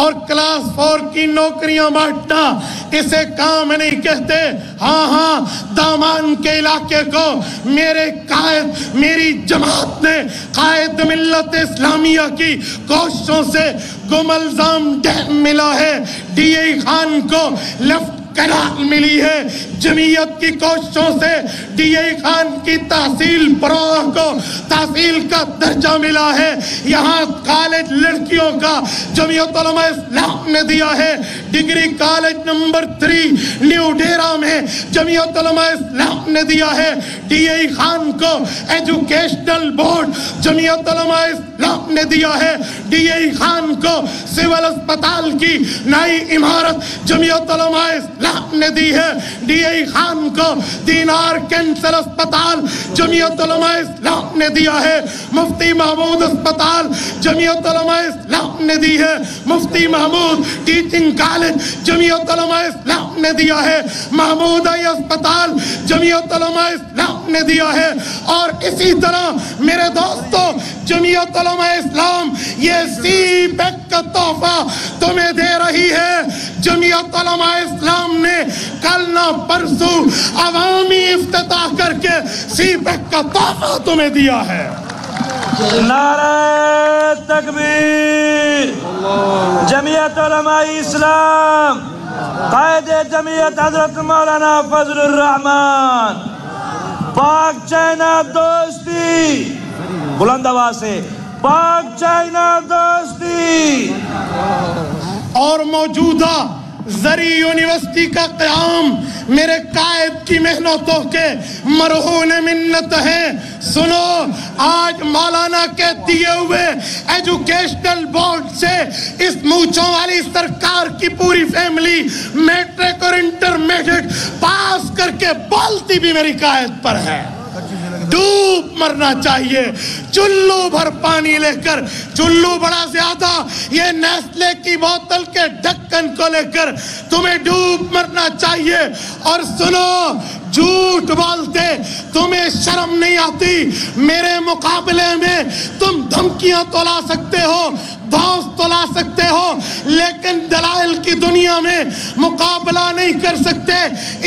اور کلاس 4 کی نوکریاں بانٹنا اسے کام نہیں کہتے. ہاں دامان کے علاقے کو میرے قائد میری جماعت نے قائد ملت اسلامیہ کی کوششوں سے گم الزام ڈیم ملا ہے. ڈی اے خان کو لیفٹ کنال ملی ہے. جمعیت کی کوششوں سے ڈی اے خان کی تحصیل پروہ کو تحصیل کا درجہ ملا ہے. یہاں کالج لڑکیوں کا جمعیت علماء اسلام نے دیا ہے. ڈگری کالج نمبر 3 نیو ڈیرا میں جمعیت علماء اسلام نے دیا ہے. ڈی اے خان کو ایجوکیشنل بورڈ جمعیت علماء اسلام نے دیا ہے. ڈی اے خان کو سول اسپتال کی نئی عمارت جمعیت علماء اسلام نے دی ہے. ڈی اے خان کو دینار کینسر اسپتال جمعیت علماء اسلام نے دیا ہے. مفتی محمود اسپتال جمعیت علماء اسلام نے دی ہے. مفتی محمود ٹیچنگ کالج جمعیت علماء اسلام نے دیا ہے. محمود اسپتال جمعیت علماء اسلام نے دیا ہے. اور اسی طرح میرے دوستو جمعیت علماء اسلام یہ سی پیک کا تحفہ تمہیں دے رہی ہے. جمعیت علماء اسلام نے کل نہ پرسوں عوامی افتتاح کر کے سی پیک کا تحفہ تمہیں دیا ہے. نعرہ تکبیر. جمعیت علماء اسلام قائد جمعیت حضرت مولانا فضل الرحمن. پاک چائنا دوستی بلند آواز سے پاک چائنا دوستی. اور موجودہ زرعی یونیورسٹی کا قیام میرے قائد کی محنتوں کے مرہون منت ہے. سنو آج مولانا کے دیے ہوئے ایجوکیشنل بورڈ سے اس مونچھوں والی سرکار کی پوری فیملی میٹرک اور انٹرمیڈیٹ پاس کر کے بولتی بھی میری قائد پر ہے. ڈوب مرنا چاہیے چلو بھر پانی لے کر. چلو بڑا زیادہ یہ نیسلے کی بوتل کے ڈھکن کو لے کر تمہیں ڈوب مرنا چاہیے. اور سنو جھوٹ بولتے تمہیں شرم نہیں آتی. میرے مقابلے میں تم دھمکیاں تو لا سکتے ہو دھوس تو لا سکتے ہو لیکن دلائل کی دنیا میں مقابلہ نہیں کر سکتے.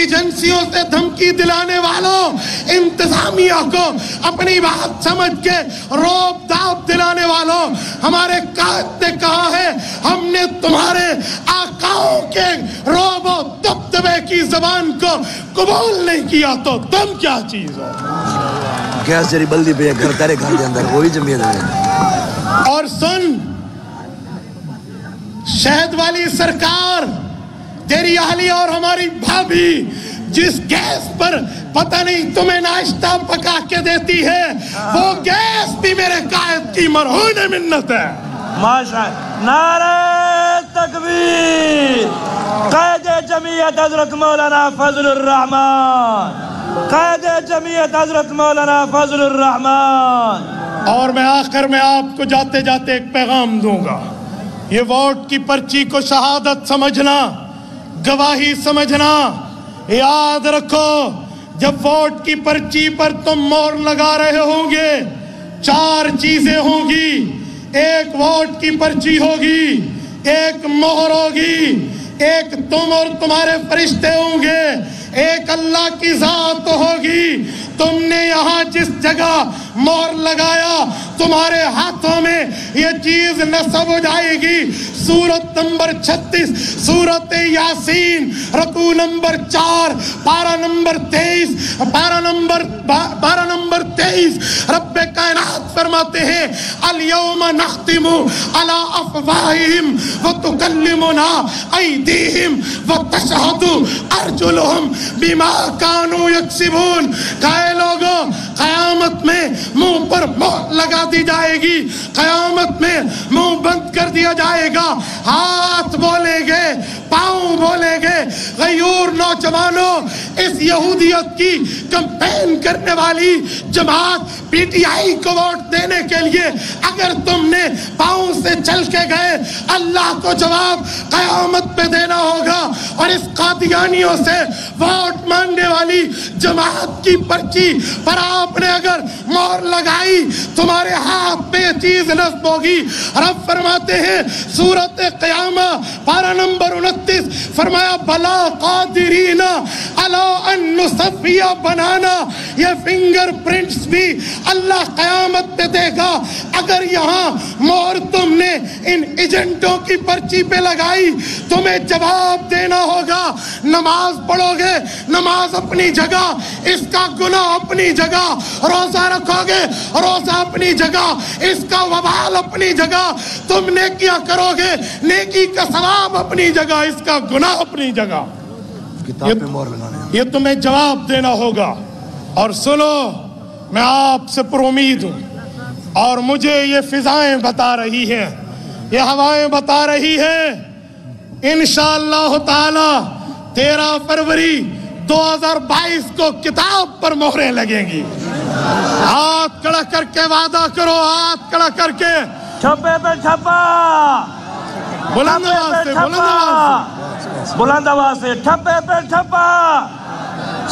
ایجنسیوں سے دھمکی دلانے والوں انتظامیہ کو اپنی بات سمجھ کے روب داب دلانے والوں ہمارے قائد نے کہا ہے ہم نے تمہارے آقاؤں کے روب و دبدبے کی زبان کو قبول نہیں کیا تو تم کیا چیز ہو. گیس جری بلدی پہ گھر تیرے گھر کے اندر وہی جمعیت ہے. اور سن شہد والی سرکار تیری اہلیہ اور ہماری بھابھی جس گیس پر پتہ نہیں تمہیں ناشتہ پکا کے دیتی ہے وہ گیس بھی میرے قائد کی مرہون منت ہے. ماشاءاللہ. نعرہ تکبیر. قائد جمعیت حضرت مولانا فضل الرحمن. قائد جمعیت حضرت مولانا فضل الرحمن. اور میں آخر میں آپ کو جاتے جاتے ایک پیغام دوں گا. یہ ووٹ کی پرچی کو شہادت سمجھنا گواہی سمجھنا. یاد رکھو جب ووٹ کی پرچی پر تم مہر لگا رہے ہوں گے 4 چیزیں ہوں گی. ایک ووٹ کی پرچی ہوگی, ایک مہر ہوگی, ایک تم اور تمہارے فرشتے ہوں گے, ایک اللہ کی ذات ہوگی. تم نے یہاں جس جگہ مہر لگایا تمہارے ہاتھوں میں یہ چیز نصب ہو جائے گی. سورت نمبر 36 سورت یاسین رکوع نمبر 4 پارہ نمبر 23 رب کائنات فرماتے ہیں الیوم نختم علی افواہہم وتکلمنا ایدیہم وتشہد ارجلہم بما کانوا یکسبون. کہے لوگوں قیامت میں منہ پر مہر لگا دی جائے گی, قیامت میں منہ بند کر دیا جائے گا, ہاتھ بولیں گے, پاؤں بولیں گے. غیور نوجوانوں اس یہودیت کی کمپین کرنے والی جماعت پی ٹی آئی کو ووٹ دینے کے لیے اگر تم نے پاؤں سے چل کے گئے اللہ کو جواب قیامت پہ دینا ہوگا. اور اس قادیانیوں سے ووٹ مانگنے والی جماعت کی پرچی پر آپ نے اگر مہر لگائی تمہارے ہاتھ پہ چیز نصب ہوگی. رب فرماتے ہیں سورت قیامہ پارہ نمبر 29 فرمایا بلا قادرین علی ان نصفی بنانا، یہ فنگر پرنٹس بھی اللہ قیامت پہ دے گا۔ اگر یہاں مہر تم نے ان ایجنٹوں کی پرچی پہ لگائی، تمہیں جواب دینا ہوگا۔ نماز پڑھو گے، نماز اپنی جگہ، اس کا گناہ اپنی جگہ، روزہ رکھو گے، روزہ اپنی جگہ، اس کا وبال اپنی جگہ، تم نیکیاں کرو گے، نیکی کا ثواب اپنی جگہ، اس کا گناہ اپنی جگہ۔ کتاب پہ مہر لگانے، یہ تمہیں جواب دینا ہوگا۔ اور سنو، میں آپ سے پر امید ہوں، اور مجھے یہ فضائیں بتا رہی ہیں، یہ ہوائیں بتا رہی ہیں، انشاءاللہ تعالی 13 فروری 2022 کو کتاب پر مہریں لگیں گی۔ ہاتھ کھڑا کر کے وعدہ کرو، ہاتھ کھڑا کر کے، چھپے پہ چھپا، بلند آواز سے، بلند آواز سے، بلند آواز سے، ٹھپے پہ ٹھپا،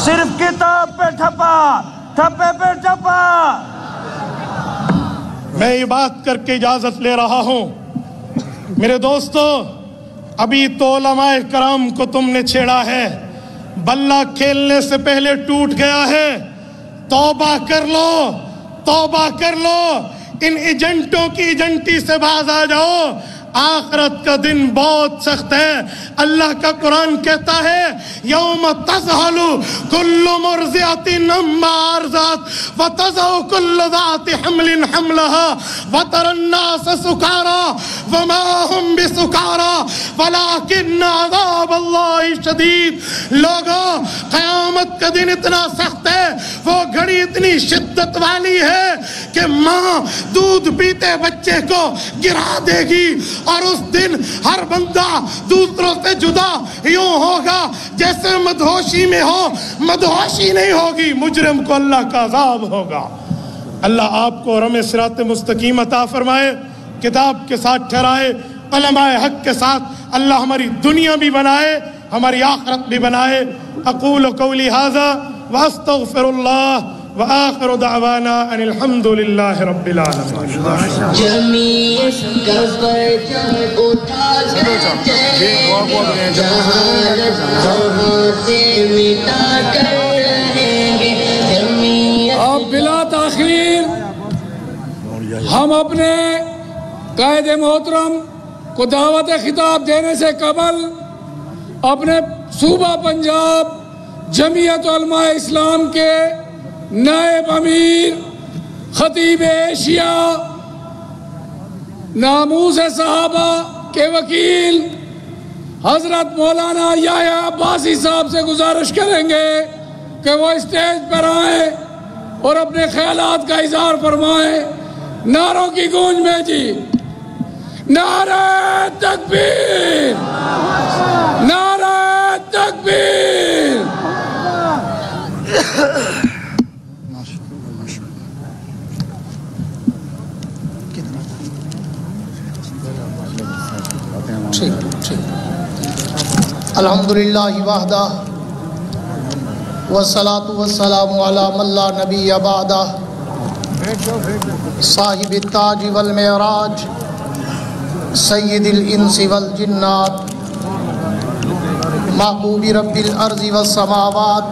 صرف کتاب پہ ٹھپا، ٹھپے پہ ٹھپا۔ میں یہ بات کر کے اجازت لے رہا ہوں۔ میرے دوستو، ابھی تو علماء کرام کو تم نے چھیڑا ہے، بلہ کھیلنے سے پہلے ٹوٹ گیا ہے۔ توبہ کر لو، توبہ کر لو، ان ایجنٹوں کی ایجنٹی سے باز آ جاؤ۔ آخرت کا دن بہت سخت ہے۔ اللہ کا قرآن کہتا ہے یوم تذہل کل مرضعۃ عما ارضعت وتضع کل ذات حمل حملها وترى الناس سکارى وما هم بسکارى ولكن عذاب اللہ شدید۔ لوگوں، قیامت کا دن اتنا سخت ہے، وہ گھڑی اتنی شدت والی ہے کہ ماں دودھ پیتے بچے کو گرا دے گی، اور اس دن ہر بندہ دوسروں سے جدا یوں ہوگا جیسے مدہوشی میں ہو۔ مدہوشی نہیں ہوگی، مجرم کو اللہ کا عذاب ہوگا۔ اللہ آپ کو رم صراط مستقیم عطا فرمائے، کتاب کے ساتھ ٹھہرائے، علماء حق کے ساتھ اللہ ہماری دنیا بھی بنائے، ہماری آخرت بھی بنائے۔ اقول قولی ھذا واستغفر اللہ وآخر دعوانا ان الحمد للہ رب العالمین۔ جمیعت کا پرچم اٹھا کر جہالت جہاں سے مٹا کر رہیں گے۔ اب بلا تاخیر ہم اپنے قائد محترم کو دعوت خطاب دینے سے قبل اپنے صوبہ پنجاب جمعیت علماء اسلام کے نائب امیر، خطیب ایشیا، ناموس صحابہ کے وکیل حضرت مولانا یحییٰ عباسی صاحب سے گزارش کریں گے کہ وہ اسٹیج پر آئیں اور اپنے خیالات کا اظہار فرمائیں۔ نعروں کی گونج میں جی، نعرہ تکبیر، نعرہ تکبیر۔ الحمدللہ وحدہ والصلاة والسلام علی من لا نبی بعدہ صاحب التاج والمعراج سید الانس والجنات محبوب رب الارض والسماوات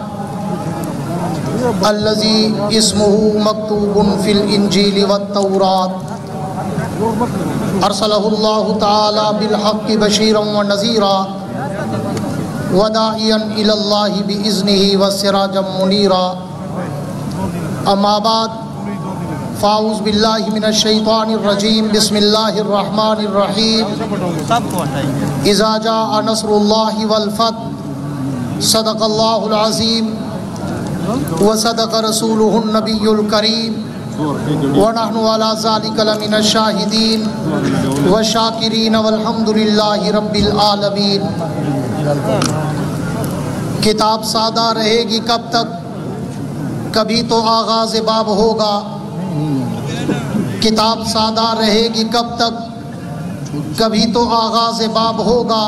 الذي اسمه مکتوب فی الانجیل والتورات ارسلہ اللہ تعالی بالحق بشیرا ونذیرا وداعیا الی اللہ باذنہ وسراجا منیرا۔ اما بعد، فاعوذ باللہ من الشیطان الرجیم، بسم اللہ الرحمن الرحیم۔ اذا جاء نصر اللہ والفتح صدق اللہ العظیم وصدق رسولہ النبی الکریم ونحن على ذلك لمن الشاہدین والشاکرین والحمد للہ رب العالمین۔ کتاب سادہ رہے گی کب تک؟ کبھی تو آغاز باب ہوگا۔ کتاب سادہ رہے گی کب تک؟ کبھی تو آغاز باب ہوگا۔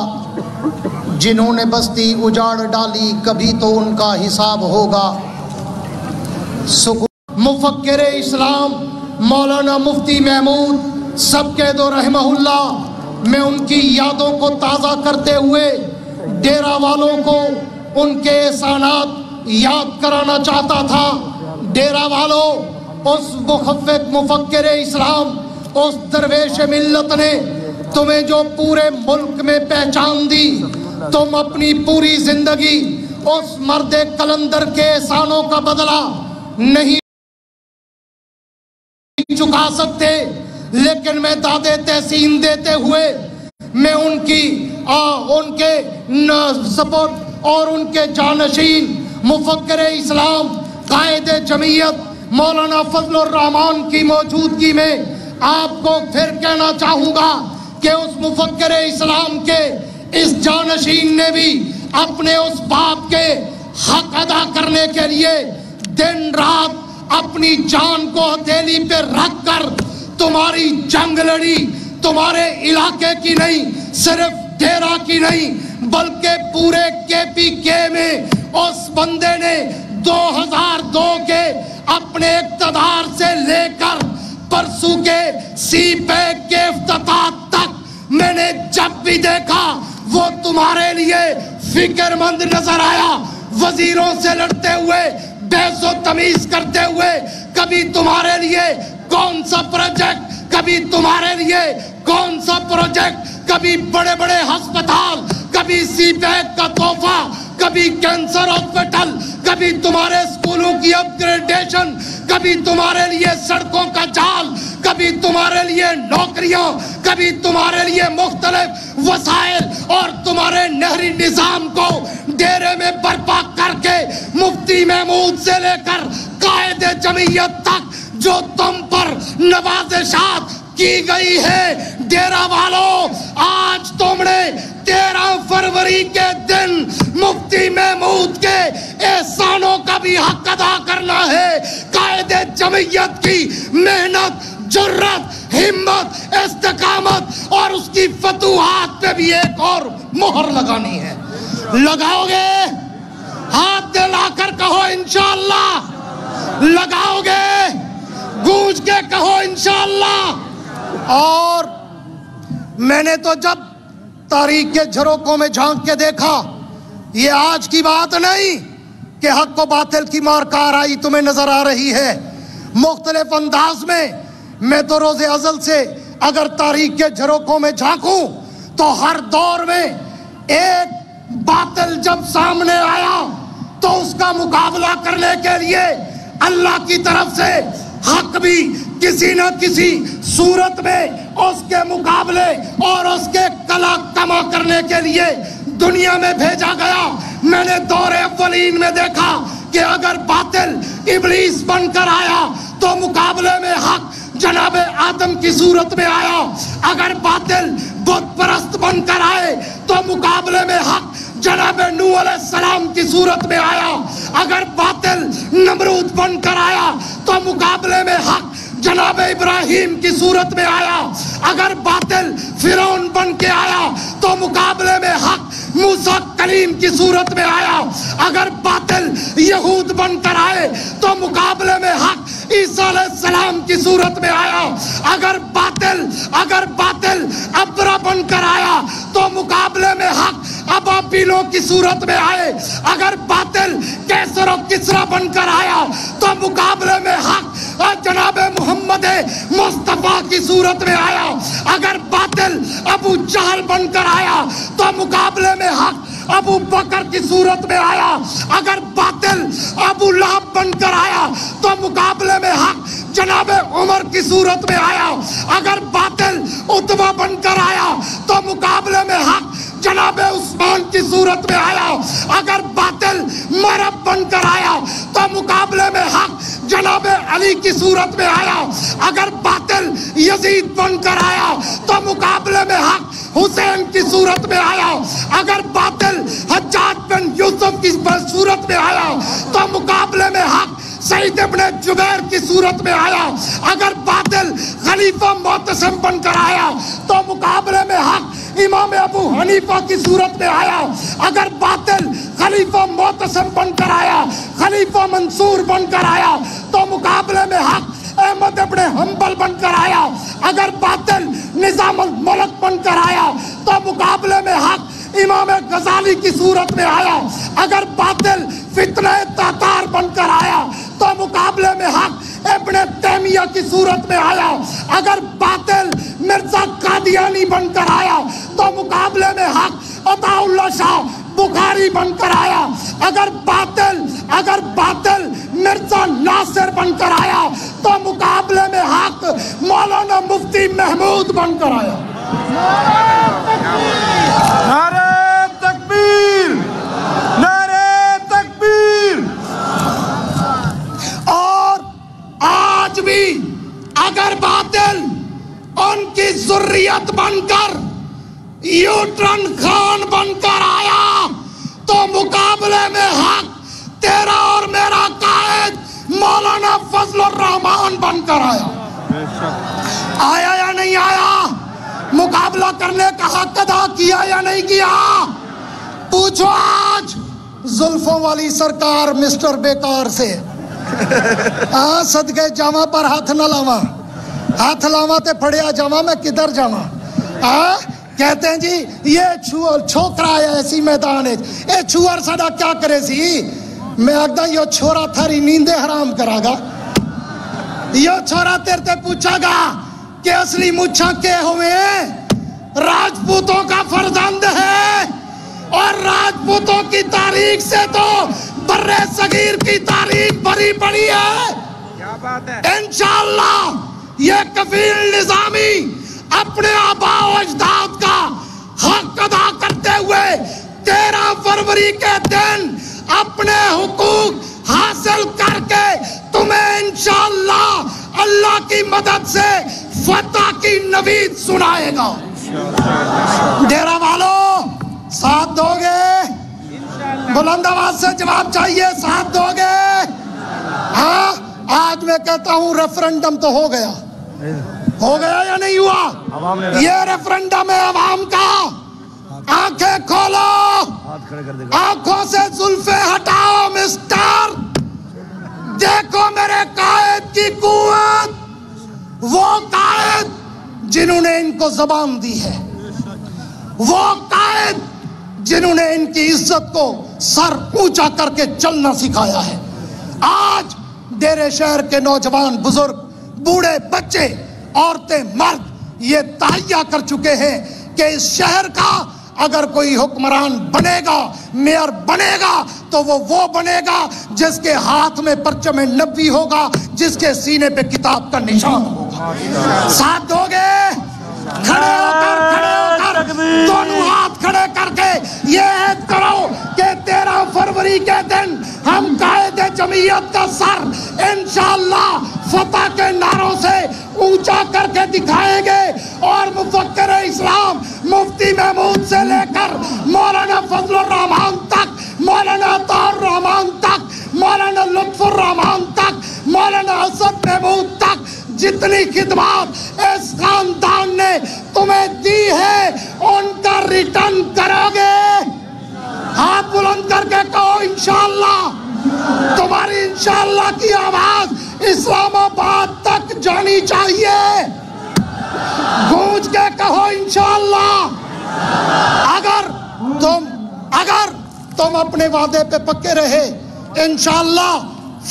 جنہوں نے بستی اجاڑ ڈالی، کبھی تو ان کا حساب ہوگا۔ مفکر اسلام مولانا مفتی محمود سب کہہ دو رحمہ اللہ، میں ان کی یادوں کو تازہ کرتے ہوئے ڈیرہ والوں کو ان کے احسانات یاد کرانا چاہتا تھا۔ ڈیرہ والوں، اس مخفف مفکر اسلام، اس درویش ملت نے تمہیں جو پورے ملک میں پہچان دی، تم اپنی پوری زندگی اس مرد کلندر کے احسانوں کا بدلہ نہیں چکا سکتے، لیکن میں داد تحسین دیتے ہوئے میں ان کے سپورٹ اور ان کے جانشین مفکر اسلام قائد جمعیت مولانا فضل الرحمان کی موجودگی میں آپ کو پھر کہنا چاہوں گا کہ اس مفکر اسلام کے اس جانشین نے بھی اپنے اس باپ کے حق ادا کرنے کے لیے دن رات اپنی جان کو ہتھیلی پہ رکھ کر تمہاری جنگ لڑی۔ تمہارے علاقے کی نہیں، صرف ڈیرہ کی نہیں، بلکہ پورے KPK میں اس بندے نے 2002 کے اپنے اقتدار سے لے کر پرسوں کے سی پیک کے افتتاح تک میں نے جب بھی دیکھا وہ تمہارے لیے فکر مند نظر آیا، وزیروں سے لڑتے ہوئے، بحث و تمیز کرتے ہوئے، کبھی تمہارے لیے کون سا پروجیکٹ، کبھی تمہارے لیے کون سا پروجیکٹ، کبھی بڑے بڑے ہسپتال، کبھی سی پیک کا تحفہ، کبھی کینسر ہاسپٹل، کبھی تمہارے اسکولوں کی اپ گریڈیشن، کبھی تمہارے لیے سڑکوں کا جال، کبھی تمہارے لیے نوکریاں، کبھی تمہارے لیے مختلف وسائل، اور تمہارے نہری نظام کو ڈیرے میں برپا کر کے مفتی محمود سے لے کر قائد جمعیت تک جو تم پر نوازشات کی گئی ہے۔ ڈیرہ والوں، آج تم نے 13 فروری کے دن مفتی محمود کے احسانوں کا بھی حق ادا کرنا ہے۔ قائد جمعیت کی محنت، جرات، ہمت، استقامت اور اس کی فتوحات پہ بھی ایک اور مہر لگانی ہے۔ لگاؤ گے؟ ہاتھ دلا کر کہو انشاءاللہ۔ لگاؤ گے؟ گونج کے کہو انشاءاللہ۔ اور میں نے تو جب تاریخ کے جھروکوں میں جھانک کے دیکھا، یہ آج کی بات نہیں کہ حق و باطل کی مار کارائی تمہیں نظر آ رہی ہے مختلف انداز میں۔ میں تو روز ازل سے اگر تاریخ کے جھروکوں میں جھانکوں تو ہر دور میں ایک باطل جب سامنے آیا تو اس کا مقابلہ کرنے کے لیے اللہ کی طرف سے حق بھی کسی نہ کسی صورت میں اس کے مقابلے اور اس کے کلا کما کرنے کے لیے دنیا میں بھیجا گیا۔ میں نے دور اولین میں دیکھا کہ اگر باطل ابلیس بن کر آیا تو مقابلے میں حق جناب آدم کی صورت میں آیا، اگر باطل بت پرست بن کر آئے تو مقابلے میں حق جناب نوح علیہ السلام کی صورت میں آیا، اگر باطل نمرود بن کر آیا تو مقابلے میں حق جناب ابراہیم کی صورت میں آیا، اگر باطل فرعون بن کے آیا تو مقابلے میں حق موسیٰ کلیم کی صورت میں آیا، اگر باطل یہود بن کر آئے تو مقابلے میں حق عیسیٰ علیہ السلام کی صورت میں آیا، اگر باطل ابرا بن کر آیا تو مقابلے میں حق ابابیلوں کی صورت میں آئے، اگر باطل کیسر و کسرا بن کر آیا تو مقابلے میں حق جناب محمد مصطفیٰ کی صورت میں آیا، اگر باطل ابو جہل بن کر آیا تو مقابلے میں حق ابو بکر کی صورت میں آیا، اگر باطل ابو لہب بن کر آیا تو مقابلے میں حق جناب عمر کی صورت میں آیا، اگر باطل عتبہ بن کر آیا تو مقابلے میں حق جناب عثمان کی صورت میں آیا، اگر باطل مرب بن کر آیا تو مقابلے میں حق جناب علی کی صورت میں آیا، اگر باطل یزید بن کر آیا تو مقابلے میں حق حسین کی صورت میں آیا، اگر باطل حجاج بن یوسف کی صورت میں آیا تو مقابلے میں حق سعید ابن جبیر کی صورت میں آیا، اگر باطل خلیفہ معتصم بن کر آیا تو مقابلے میں حق امام ابو حنیفہ کی صورت میں آیا، اگر باطل خلیفہ معتصم بن کر آیا، خلیفہ منصور بن کر آیا تو مقابلے میں حق احمد ابن حنبل بن کر آیا، اگر باطل نظام الملک بن کر آیا تو مقابلے میں حق امام غزالی کی صورت میں آیا، اگر باطل فتنہ تاتار بن کر آیا تو مقابلے میں حق ابن تیمیہ کی صورت میں آیا، اگر باطل مرزا قادیانی بن کر آیا تو مقابلے میں حق عطا اللہ شاہ بخاری بن کر آیا، اگر باطل مرزا ناصر بن کر آیا تو مقابلے میں حق مولانا مفتی محمود بن کر آیا۔ نعرہ تکبیر، نعرہ تکبیر۔ اور آج بھی اگر باطل ان کی ذریت بن کر یوٹرن خان بن کر آیا تو مقابلے میں حق تیرا اور میرا قائد مولانا فضل الرحمان بن کر آیا یا نہیں آیا؟ مقابلہ کرنے کا حق ادا کیا یا نہیں کیا؟ پوچھو آج زلفوں والی سرکار مسٹر بیکار سے، صدقے جاواں پر ہاتھ نہ لاواں، ہاتھ لاواں تے پھڑیا جاواں میں کدھر جاواں؟ کہتے ہیں جی یہ چھوکرا آیا ایسی میدان ہے، اے چھوار ساڈا کیا کرے سی؟ میں آگدا یہ چھوڑا تھاری نیندے حرام کرا گا، یہ چھوڑا تیرے تے پوچھا گا کہ اصلی مچھا کے ہوئے راجپوتوں کا فرزند ہے، اور راجپوتوں کی تاریخ سے تو برے صغیر کی تاریخ بھری پڑی ہے۔ انشاءاللہ یہ کفیل نظامی اپنے آباء و اجداد کا حق ادا کرتے ہوئے 13 فروری کے دن اپنے حقوق حاصل کر کے تمہیں انشاءاللہ اللہ کی مدد سے فتح کی نوید سنائے گا۔ ڈیرہ والوں ساتھ دو گے؟ بلند آواز سے جواب چاہیے، ساتھ دو گے؟ ہاں آج میں کہتا ہوں ریفرنڈم تو ہو گیا یا نہیں ہوا؟ یہ ریفرنڈم ہے عوام کا۔ آنکھیں کھولو، آنکھوں سے زلفیں ہٹاؤ مسٹر، دیکھو میرے قائد کی قوت، وہ قائد جنہوں نے ان کو زبان دی ہے، وہ قائد جنہوں نے ان کی عزت کو سر اونچا کر کے چلنا سکھایا ہے۔ آج ڈیرے شہر کے نوجوان، بزرگ، بوڑھے، بچے، عورتیں، مرد یہ تہیہ کر چکے ہیں کہ اس شہر کا اگر کوئی حکمران بنے گا، میئر بنے گا تو وہ بنے گا جس کے ہاتھ میں پرچم نبوی ہوگا، جس کے سینے پہ کتاب کا نشان ہوگا۔ ساتھ دو گے؟ کھڑے ہو کر دونوں ہاتھ کھڑے کر کے یہ عہد کرو کہ 13 فروری کے دن ہم قائد جمعیت کا سر انشاءاللہ فتح کے نعروں سے اونچا کر کے دکھائیں گے، اور مفکر اسلام مفتی محمود سے لے کر مولانا فضل الرحمان تک، مولانا عطا الرحمان تک، مولانا لطف الرحمان تک، مولانا اسد محمود تک جتنی خدمات اس خاندان نے تمہیں دی ہے ان کا ریٹرن کرو گے؟ ہاتھ بلند کر کے کہو انشاءاللہ۔ تمہاری انشاءاللہ کی آواز اسلام آباد تک جانی چاہیے، گونج کے کہو انشاءاللہ۔ اگر تم اپنے وعدے پہ پکے رہے انشاءاللہ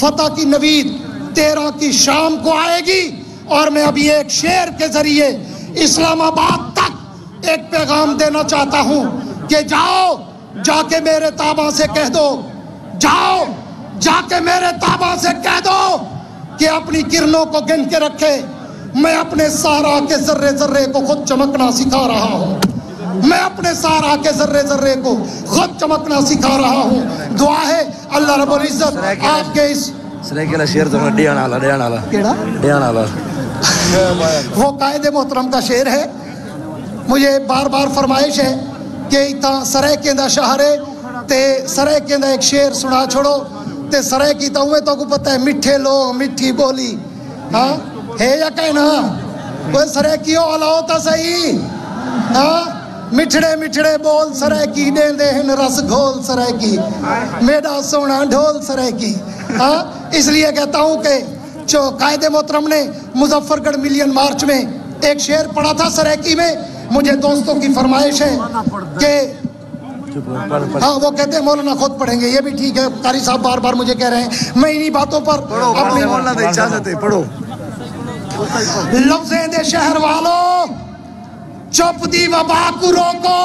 فتح کی نوید 13 کی شام کو آئے گی، اور میں ابھی ایک شعر کے ذریعے اسلام آباد تک ایک پیغام دینا چاہتا ہوں کہ جاؤ جا کے میرے تابع سے کہہ دو، جاؤ جا کے میرے تابع سے کہہ دو کہ اپنی کرنوں کو گن کے رکھے۔ میں اپنے سارا کے ذرے ذرے کو خود چمکنا سکھا رہا ہوں، میں اپنے سارا کے ذرے ذرے کو خود چمکنا سکھا رہا ہوں۔ دعا ہے اللہ رب العزت آپ کے اس شیر تو وہ قائد محترم کا شعر ہے۔ مجھے بار بار فرمائش ہے کہ اتنا سرے کیندہ شہرے تے سرے کیندہ ایک شعر سنا چھوڑو تے سرے کی تو تو کو پتہ ہے میٹھے لوگ میٹھی بولی، ہاں ہے یا کہنا کوئی سرے کیوں علاؤ تا صحیح، ہاں مٹھڑے مٹھڑے بول سرے کی دین دے ہن رس گھول سرے کی میڈا سونا ڈھول سرے کی۔ ہاں اس لیے کہتا ہوں کہ جو قائد محترم نے مظفر گڑھ ملین مارچ میں ایک شعر پڑھا تھا سریکی میں، مجھے دوستوں کی فرمائش ہے کہ ہاں وہ کہتے ہیں مولانا خود پڑھیں گے، یہ بھی ٹھیک ہے، قاری صاحب بار بار مجھے کہہ رہے ہیں، میں انہی باتوں پر اپنی مولانا دے اجازت ہے، پڑھو لفظیں دے شہر والوں چپ دی وبا کو روکو،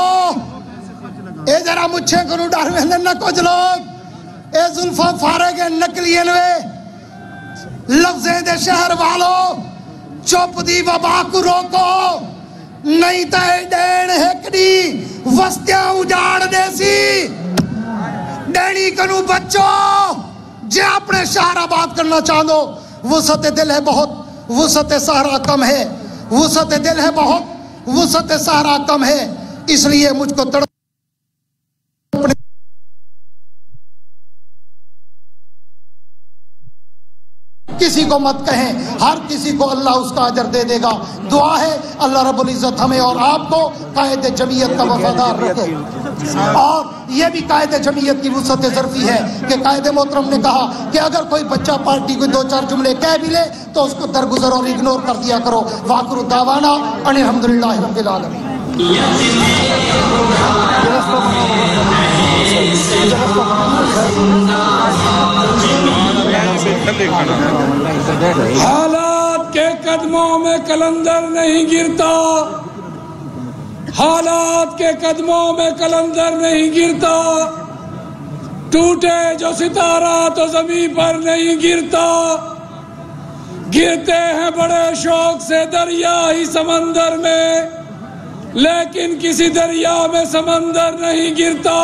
اے ذرا مجھے کنو ڈر میں نہ کچھ لوگ اے زلفہ فارغ نکلین وے، لفظیں دے شہر والوں چپ دی وبا کو روکو، نہیں تے ڈین ہکڑی وستیاں اجاڑ دے سی، ڈینی کنو بچو جے اپنے شہر آباد کرنا چاہو، وسعت دل ہے بہت، وسعت صحرا کم ہے، وسعت دل ہے بہت، وسعت صحرا کم ہے، اس لیے مجھ کو تڑپ کسی کو مت کہیں، ہر کسی کو اللہ اس کا اجر دے دے گا۔ دعا ہے اللہ رب العزت ہمیں اور آپ کو قائد جمعیت کا وفادار رکھے، اور یہ بھی قائد جمعیت کی وسعت ظرفی ہے کہ قائد محترم نے کہا کہ اگر کوئی بچہ پارٹی کو 2-4 جملے کہہ بھی لے تو اس کو درگزر اور اگنور کر دیا کرو۔ وآخر دعوانا ان الحمدللہ رب العالمین۔ حالات کے قدموں میں کلندر نہیں گرتا، حالات کے قدموں میں کلندر نہیں گرتا، ٹوٹے جو ستارہ تو زمین پر نہیں گرتا، گرتے ہیں بڑے شوق سے دریا ہی سمندر میں، لیکن کسی دریا میں سمندر نہیں گرتا۔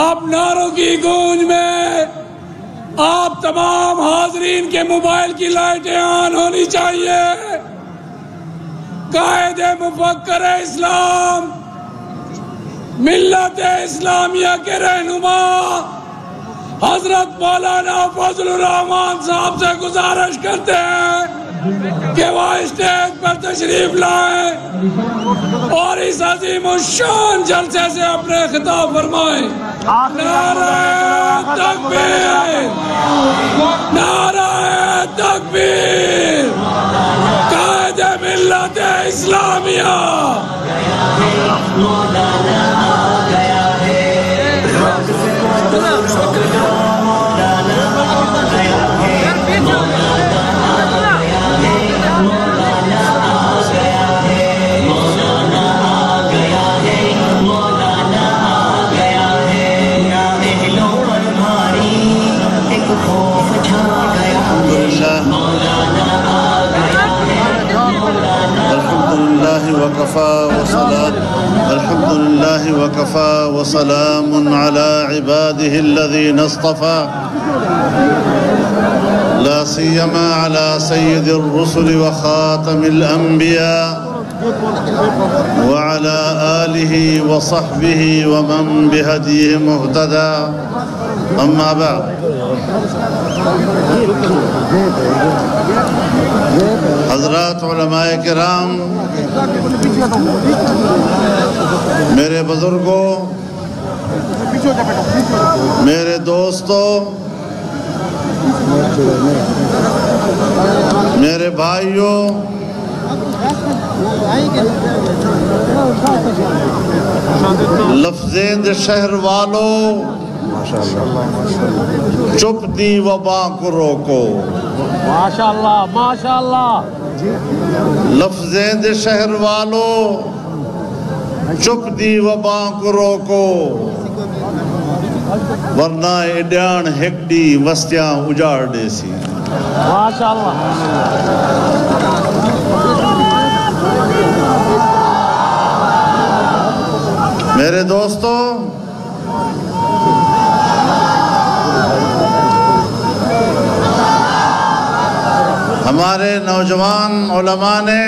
اب نعروں کی گونج میں آپ تمام حاضرین کے موبائل کی لائٹیں آن ہونی چاہیے۔ قائد مفکر اسلام، ملت اسلامیہ کے رہنما حضرت مولانا فضل الرحمان صاحب سے گزارش کرتے ہیں کہ وہ اسٹیج پر تشریف لائیں اور اس عظیم الشان جلسے سے اپنے خطاب فرمائیں۔ نعرہ تکبیر، نعرہ تکبیر، قائد ملت اسلامیہ۔ الحمد لله وكفى وسلام على عباده الذين اصطفى لا سيما على سيد الرسل وخاتم الأنبياء وعلى آله وصحبه ومن بهديه مهتدى أما بعد حضرات علماء کرام، میرے بزرگوں، میرے دوستوں، میرے بھائیوں، لفظیں دے شہر والوں، چپ دی وبا کو روکو۔ ماشاءاللہ ماشاءاللہ۔ لفظیں دے شہر والوں، چپ دی وبا کو روکو، ورنہ ایڈیان ہکڑی وستیاں اجاڑ دے سی۔ ماشاءاللہ۔ میرے دوستوں، ہمارے نوجوان علماء نے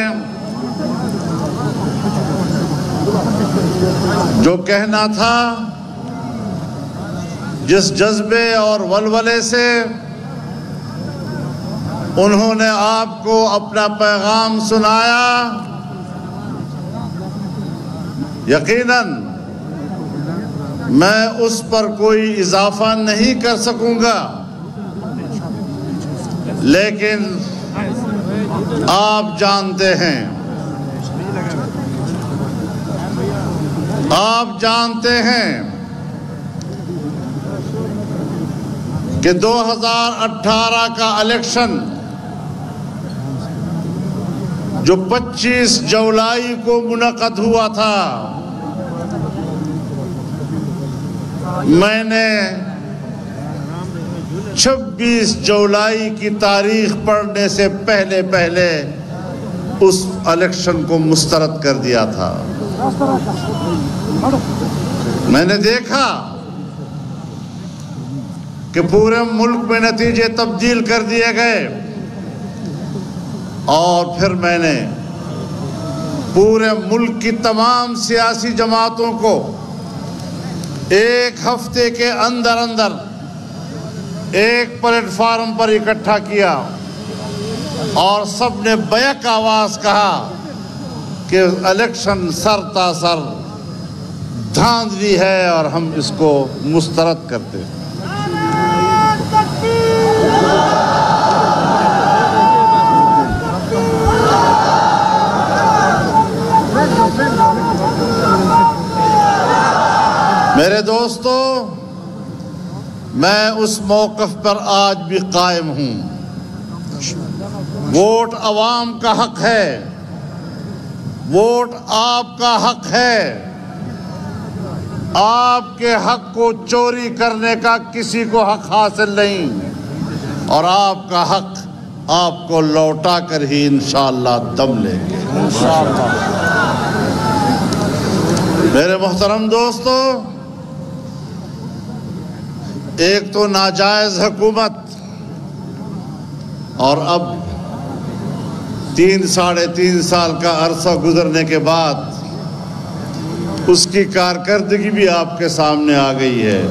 جو کہنا تھا، جس جذبے اور ولولے سے انہوں نے آپ کو اپنا پیغام سنایا، یقیناً میں اس پر کوئی اضافہ نہیں کر سکوں گا، لیکن آپ جانتے ہیں کہ 2018 کا الیکشن جو 25 جولائی کو منعقد ہوا تھا، میں نے 26 جولائی کی تاریخ پڑھنے سے پہلے اس الیکشن کو مسترد کر دیا تھا۔ میں نے دیکھا کہ پورے ملک میں نتیجے تبدیل کر دیے گئے، اور پھر میں نے پورے ملک کی تمام سیاسی جماعتوں کو ایک ہفتے کے اندر ایک پلیٹ فارم پر اکٹھا کیا، اور سب نے بیک آواز کہا کہ الیکشن سر تا سر دھاندلی ہے اور ہم اس کو مسترد کرتے ہیں۔ میرے دوستو، میں اس موقف پر آج بھی قائم ہوں۔ ووٹ عوام کا حق ہے، ووٹ آپ کا حق ہے۔ آپ کے حق کو چوری کرنے کا کسی کو حق حاصل نہیں، اور آپ کا حق آپ کو لوٹا کر ہی انشاءاللہ دم لیں گے۔ میرے محترم دوستو، ایک تو ناجائز حکومت، اور اب 3-3.5 سال کا عرصہ گزرنے کے بعد اس کی کارکردگی بھی آپ کے سامنے آ گئی ہے۔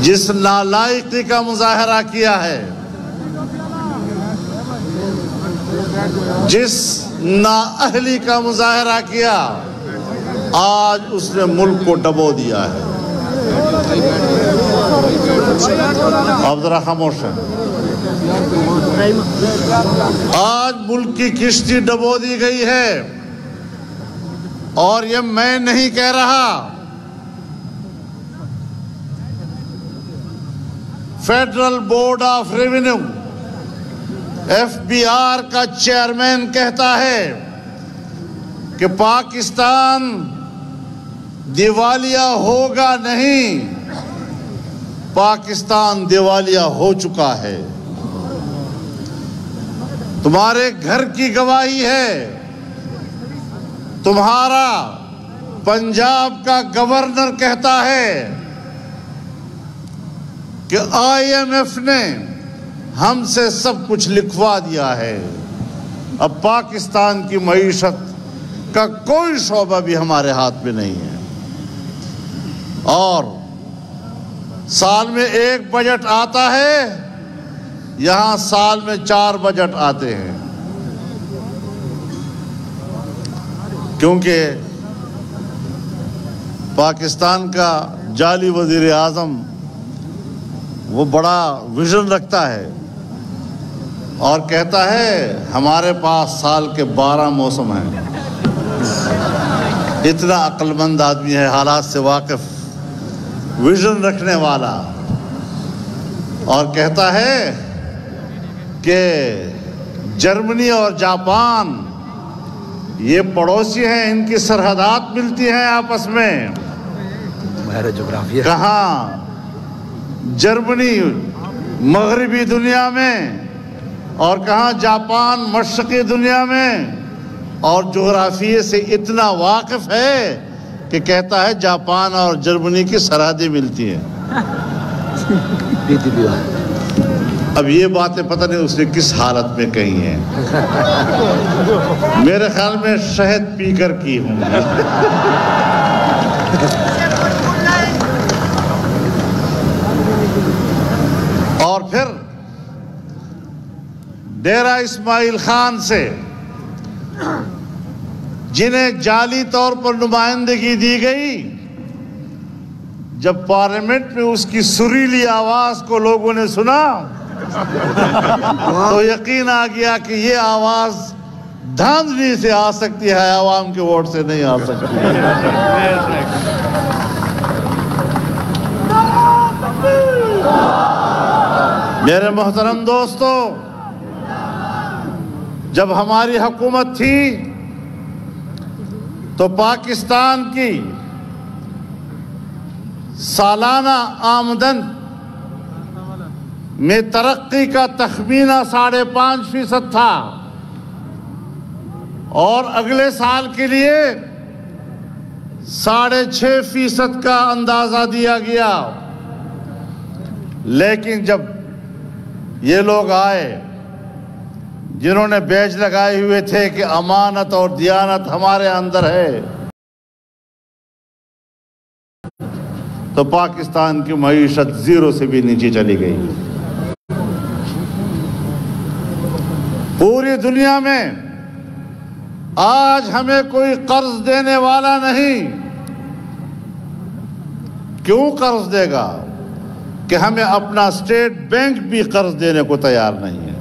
جس نالائقی کا مظاہرہ کیا ہے، جس نااہلی کا مظاہرہ کیا، آج اس نے ملک کو ڈبو دیا ہے۔ آپ ذرا خاموش ہیں۔ آج ملک کی کشتی ڈبو دی گئی ہے، اور یہ میں نہیں کہہ رہا، federal board of revenue FBR کا چیئرمین کہتا ہے کہ پاکستان دیوالیہ ہوگا نہیں، پاکستان دیوالیہ ہو چکا ہے۔ تمہارے گھر کی گواہی ہے، تمہارا پنجاب کا گورنر کہتا ہے کہ IMF نے ہم سے سب کچھ لکھوا دیا ہے، اب پاکستان کی معیشت کا کوئی شعبہ بھی ہمارے ہاتھ میں نہیں ہے، اور سال میں 1 بجٹ آتا ہے، یہاں سال میں 4 بجٹ آتے ہیں، کیونکہ پاکستان کا جعلی وزیر اعظم وہ بڑا ویژن رکھتا ہے اور کہتا ہے ہمارے پاس سال کے 12 موسم ہیں۔ اتنا عقل مند آدمی ہے، حالات سے واقف، ویژن رکھنے والا، اور کہتا ہے کہ جرمنی اور جاپان یہ پڑوسی ہیں، ان کی سرحدات ملتی ہیں آپس میں۔ کہاں جرمنی مغربی دنیا میں، اور کہاں جاپان مشرقی دنیا میں، اور جغرافیے سے اتنا واقف ہے کہ کہتا ہے جاپان اور جرمنی کی سرحدیں ملتی ہیں۔ اب یہ باتیں پتہ نہیں اس نے کس حالت میں کہی ہیں، میرے خیال میں شہد پی کر کی ہوں۔ اور پھر ڈیرہ اسماعیل خان سے جنہیں جعلی طور پر نمائندگی دی گئی، جب پارلیمنٹ میں اس کی سریلی آواز کو لوگوں نے سنا تو یقین آ گیا کہ یہ آواز دھاندلی سے آ سکتی ہے، عوام کے ووٹ سے نہیں آ سکتی۔ میرے محترم دوستو، جب ہماری حکومت تھی تو پاکستان کی سالانہ آمدن میں ترقی کا تخمینہ 5.5% تھا، اور اگلے سال کے لیے 6.5% کا اندازہ دیا گیا۔ لیکن جب یہ لوگ آئے جنہوں نے بیج لگائے ہوئے تھے کہ امانت اور دیانت ہمارے اندر ہے، تو پاکستان کی معیشت 0 سے بھی نیچے چلی گئی۔ پوری دنیا میں آج ہمیں کوئی قرض دینے والا نہیں۔ کیوں قرض دے گا؟ کہ ہمیں اپنا اسٹیٹ بینک بھی قرض دینے کو تیار نہیں ہے۔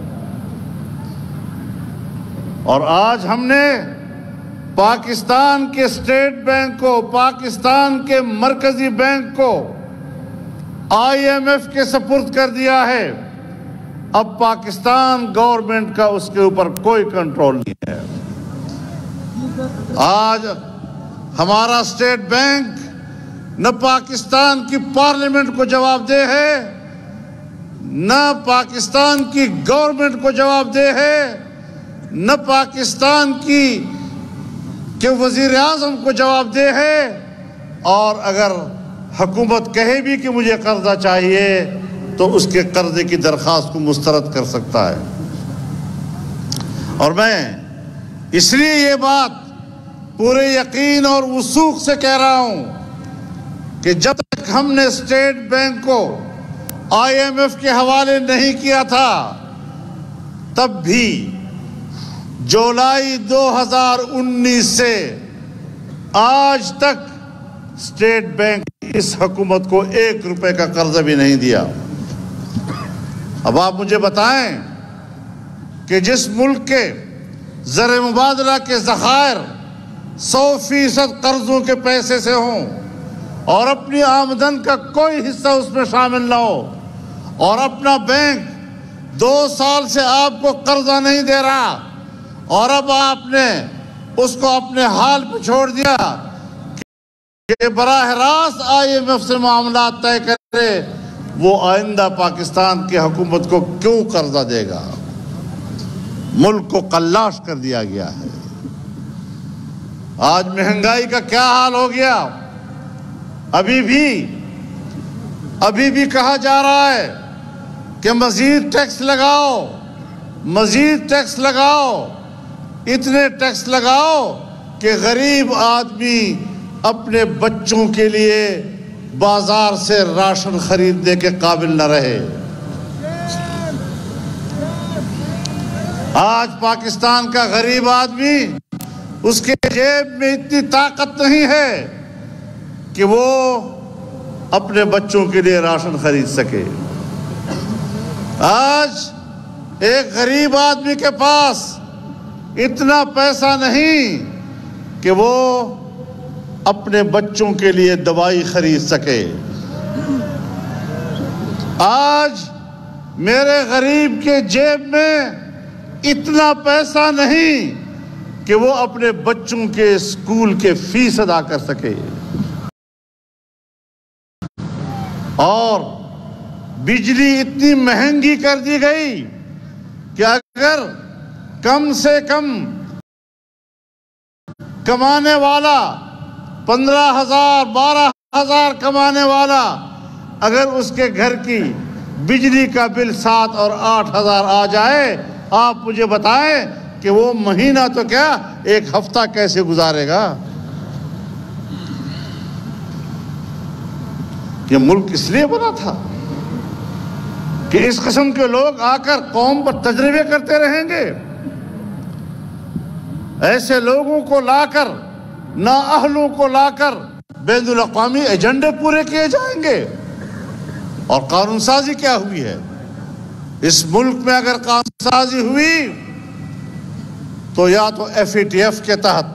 اور آج ہم نے پاکستان کے اسٹیٹ بینک کو، پاکستان کے مرکزی بینک کو IMF کے سپرد کر دیا ہے۔ اب پاکستان گورنمنٹ کا اس کے اوپر کوئی کنٹرول نہیں ہے۔ آج ہمارا اسٹیٹ بینک نہ پاکستان کی پارلیمنٹ کو جواب دہ ہے، نہ پاکستان کی گورنمنٹ کو جواب دہ ہے، نہ پاکستان کے وزیر اعظم کو جواب دہ ہے۔ اور اگر حکومت کہے بھی کہ مجھے قرضہ چاہیے تو اس کے قرضے کی درخواست کو مسترد کر سکتا ہے۔ اور میں اس لیے یہ بات پورے یقین اور وثوق سے کہہ رہا ہوں کہ جب تک ہم نے اسٹیٹ بینک کو IMF کے حوالے نہیں کیا تھا، تب بھی جولائی 2019 سے آج تک اسٹیٹ بینک اس حکومت کو 1 روپے کا قرضہ بھی نہیں دیا۔ اب آپ مجھے بتائیں کہ جس ملک کے زر مبادلہ کے ذخائر 100% قرضوں کے پیسے سے ہوں، اور اپنی آمدن کا کوئی حصہ اس میں شامل نہ ہو، اور اپنا بینک 2 سال سے آپ کو قرضہ نہیں دے رہا، اور اب آپ نے اس کو اپنے حال پہ چھوڑ دیا کہ براہ راست IMF سے معاملات طے کرے، وہ آئندہ پاکستان کی حکومت کو کیوں قرضہ دے گا؟ ملک کو قلاش کر دیا گیا ہے۔ آج مہنگائی کا کیا حال ہو گیا؟ ابھی بھی کہا جا رہا ہے کہ مزید ٹیکس لگاؤ، مزید ٹیکس لگاؤ، اتنے ٹیکس لگاؤ کہ غریب آدمی اپنے بچوں کے لیے بازار سے راشن خریدنے کے قابل نہ رہے۔ آج پاکستان کا غریب آدمی، اس کے جیب میں اتنی طاقت نہیں ہے کہ وہ اپنے بچوں کے لیے راشن خرید سکے۔ آج ایک غریب آدمی کے پاس اتنا پیسہ نہیں کہ وہ اپنے بچوں کے لیے دوائی خرید سکے۔ آج میرے غریب کے جیب میں اتنا پیسہ نہیں کہ وہ اپنے بچوں کے اسکول کے فیس ادا کر سکے۔ اور بجلی اتنی مہنگی کر دی گئی کہ اگر کم سے کم کمانے والا 15,000 12,000 کمانے والا اگر اس کے گھر کی بجلی کا بل 7 اور 8,000 آ جائے، آپ مجھے بتائیں کہ وہ مہینہ تو کیا 1 ہفتہ کیسے گزارے گا؟ یہ ملک اس لیے بنا تھا کہ اس قسم کے لوگ آ کر قوم پر تجربے کرتے رہیں گے۔ ایسے لوگوں کو لا کر، نااہلوں کو لا کر بین الاقوامی ایجنڈے پورے کیے جائیں گے۔ اور قانون سازی کیا ہوئی ہے؟ اس ملک میں اگر قانون سازی ہوئی تو یا تو FATF کے تحت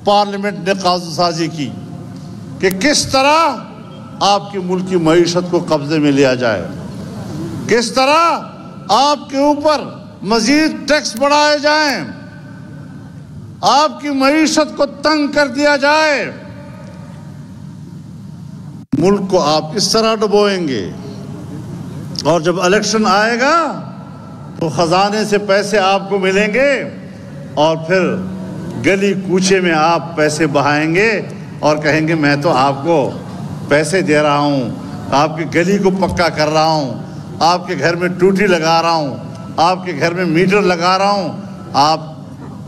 پارلیمنٹ نے قانون سازی کی کہ کس طرح آپ کی ملک کی معیشت کو قبضے میں لیا جائے، کس طرح آپ کے اوپر مزید ٹیکس بڑھائے جائیں، آپ کی معیشت کو تنگ کر دیا جائے، ملک کو آپ اس طرح ڈبوئیں گے، اور جب الیکشن آئے گا تو خزانے سے پیسے آپ کو ملیں گے اور پھر گلی کوچے میں آپ پیسے بہائیں گے اور کہیں گے میں تو آپ کو پیسے دے رہا ہوں، آپ کی گلی کو پکا کر رہا ہوں، آپ کے گھر میں ٹوٹی لگا رہا ہوں، آپ کے گھر میں میٹر لگا رہا ہوں۔ آپ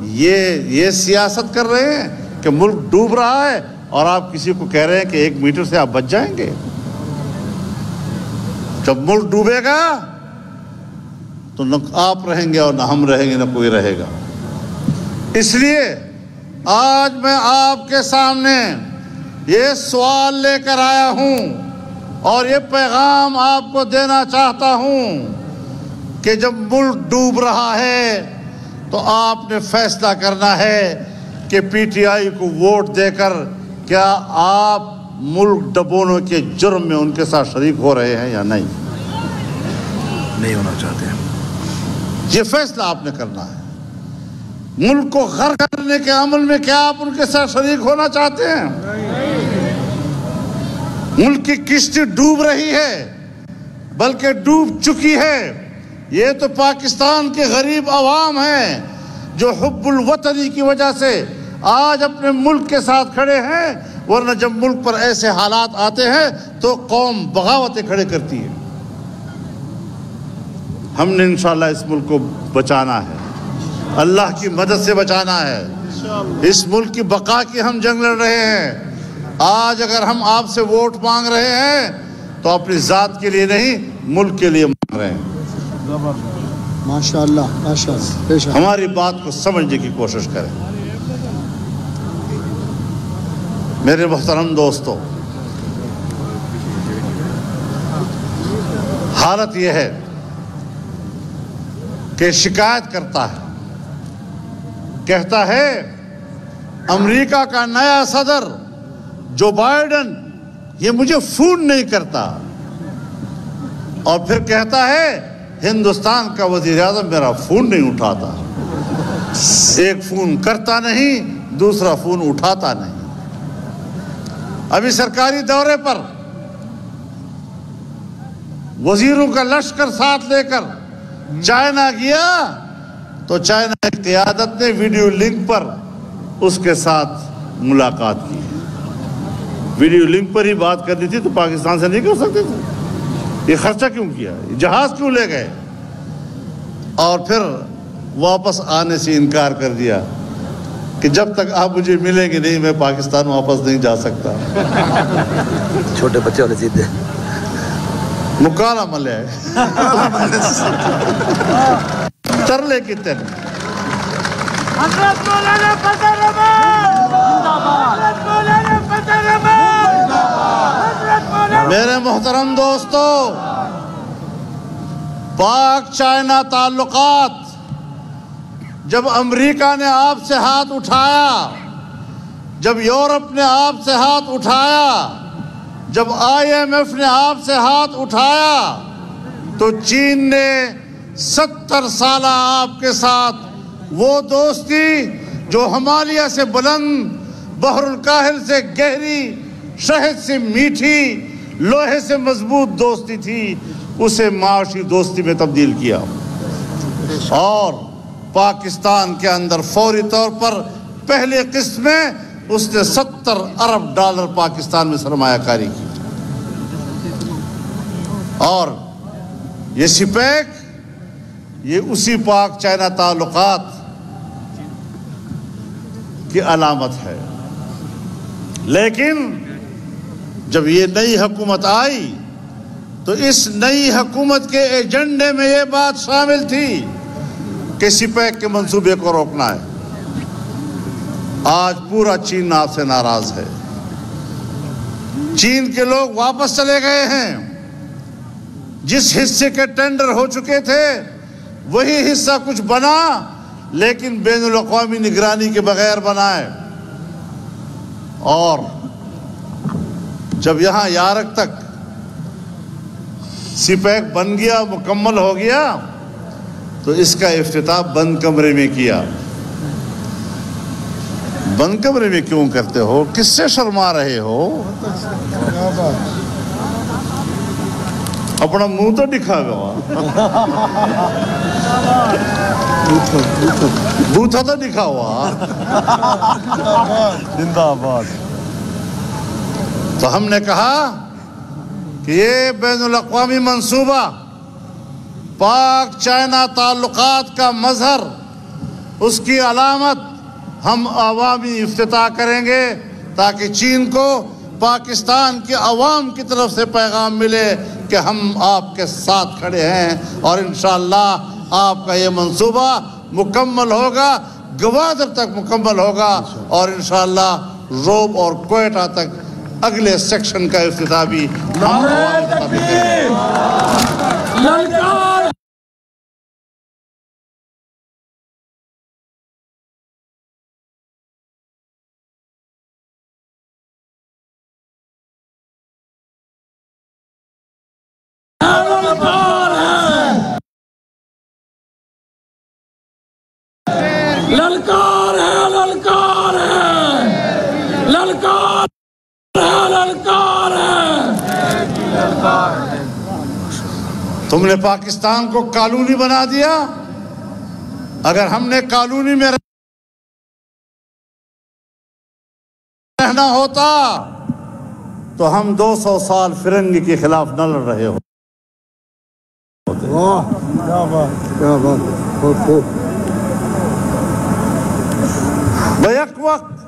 یہ سیاست کر رہے ہیں کہ ملک ڈوب رہا ہے اور آپ کسی کو کہہ رہے ہیں کہ 1 میٹر سے آپ بچ جائیں گے۔ جب ملک ڈوبے گا تو نہ آپ رہیں گے اور نہ ہم رہیں گے، نہ کوئی رہے گا۔ اس لیے آج میں آپ کے سامنے یہ سوال لے کر آیا ہوں اور یہ پیغام آپ کو دینا چاہتا ہوں کہ جب ملک ڈوب رہا ہے تو آپ نے فیصلہ کرنا ہے کہ PTI کو ووٹ دے کر کیا آپ ملک ڈبونے کے جرم میں ان کے ساتھ شریک ہو رہے ہیں یا نہیں ہونا چاہتے ہیں۔ یہ فیصلہ آپ نے کرنا ہے۔ ملک کو غرق کرنے کے عمل میں کیا آپ ان کے ساتھ شریک ہونا چاہتے ہیں؟ ملک کی کشتی ڈوب رہی ہے، بلکہ ڈوب چکی ہے۔ یہ تو پاکستان کے غریب عوام ہیں جو حب الوطنی کی وجہ سے آج اپنے ملک کے ساتھ کھڑے ہیں، ورنہ جب ملک پر ایسے حالات آتے ہیں تو قوم بغاوتیں کھڑے کرتی ہے۔ ہم نے انشاءاللہ اس ملک کو بچانا ہے، اللہ کی مدد سے بچانا ہے۔ اس ملک کی بقا کی ہم جنگ لڑ رہے ہیں۔ آج اگر ہم آپ سے ووٹ مانگ رہے ہیں تو اپنی ذات کے لیے نہیں، ملک کے لیے مانگ رہے ہیں۔ ماشاءاللہ ماشاءاللہ، ہماری بات کو سمجھنے کی کوشش کریں۔ میرے محترم دوستو، حالت یہ ہے کہ شکایت کرتا ہے، کہتا ہے امریکہ کا نیا صدر جو بائیڈن یہ مجھے فون نہیں کرتا، اور پھر کہتا ہے ہندوستان کا وزیر اعظم میرا فون نہیں اٹھاتا۔ ایک فون کرتا نہیں، دوسرا فون اٹھاتا نہیں۔ ابھی سرکاری دورے پر وزیروں کا لشکر ساتھ لے کر چائنا گیا تو چائنا کی قیادت نے ویڈیو لنک پر اس کے ساتھ ملاقات کی۔ ویڈیو لنک پر ہی بات کرنی تھی تو پاکستان سے نہیں کر سکتے تھے؟ یہ خرچہ کیوں کیا؟ جہاز کیوں لے گئے؟ اور پھر واپس آنے سے انکار کر دیا کہ جب تک آپ مجھے ملیں گے نہیں میں پاکستان واپس نہیں جا سکتا۔ چھوٹے بچے والے سیدھے مکالا ملے ترلے کی تن۔ حضرت مولانا فضل الرحمان، حضرت مولانا فضل الرحمان، حضرت مولانا۔ میرے محترم دوستو، پاک چائنا تعلقات جب امریکہ نے آپ سے ہاتھ اٹھایا، جب یورپ نے آپ سے ہاتھ اٹھایا، جب IMF نے آپ سے ہاتھ اٹھایا، تو چین نے 70 سالہ آپ کے ساتھ وہ دوستی جو ہمالیہ سے بلند، بحر الکاہل سے گہری، شہد سے میٹھی، لوہے سے مضبوط دوستی تھی، اسے معاشی دوستی میں تبدیل کیا، اور پاکستان کے اندر فوری طور پر پہلے قسط میں اس نے $70 ارب پاکستان میں سرمایہ کاری کی۔ اور یہ سپیک یہ اسی پاک چائنا تعلقات کی علامت ہے۔ لیکن جب یہ نئی حکومت آئی تو اس نئی حکومت کے ایجنڈے میں یہ بات شامل تھی کہ سپیک کے منصوبے کو روکنا ہے۔ آج پورا چین آپ سے ناراض ہے۔ چین کے لوگ واپس چلے گئے ہیں، جس حصے کے ٹینڈر ہو چکے تھے وہی حصہ کچھ بنا، لیکن بین الاقوامی نگرانی کے بغیر بنا ہے۔ اور جب یہاں یارک تک سی پیک بن گیا، مکمل ہو گیا، تو اس کا افتتاح بند کمرے میں کیا۔ بند کمرے میں کیوں کرتے ہو؟ کس سے شرما رہے ہو؟ اپنا منہ تو دکھا گوا، بوتھا تو دکھا ہوا۔ زندہ آباد۔ تو ہم نے کہا کہ یہ بین الاقوامی منصوبہ پاک چائنا تعلقات کا مظہر، اس کی علامت ہم عوامی افتتاح کریں گے، تاکہ چین کو پاکستان کے عوام کی طرف سے پیغام ملے کہ ہم آپ کے ساتھ کھڑے ہیں، اور انشاءاللہ آپ کا یہ منصوبہ مکمل ہوگا، گوادر تک مکمل ہوگا، اور انشاءاللہ روم اور کوئٹہ تک اگلے سیکشن کا افتتاح بھی ہم عوامی افتتاح بھی کریں گے۔ للکار ہے، للکار ہے، للکار ہے، للکار ہے۔ تم نے پاکستان کو کالونی بنا دیا۔ اگر ہم نے کالونی میں رہنا ہوتا تو ہم 200 سال فرنگی کے خلاف نہ لڑ رہے ہوتے۔ بیک وقت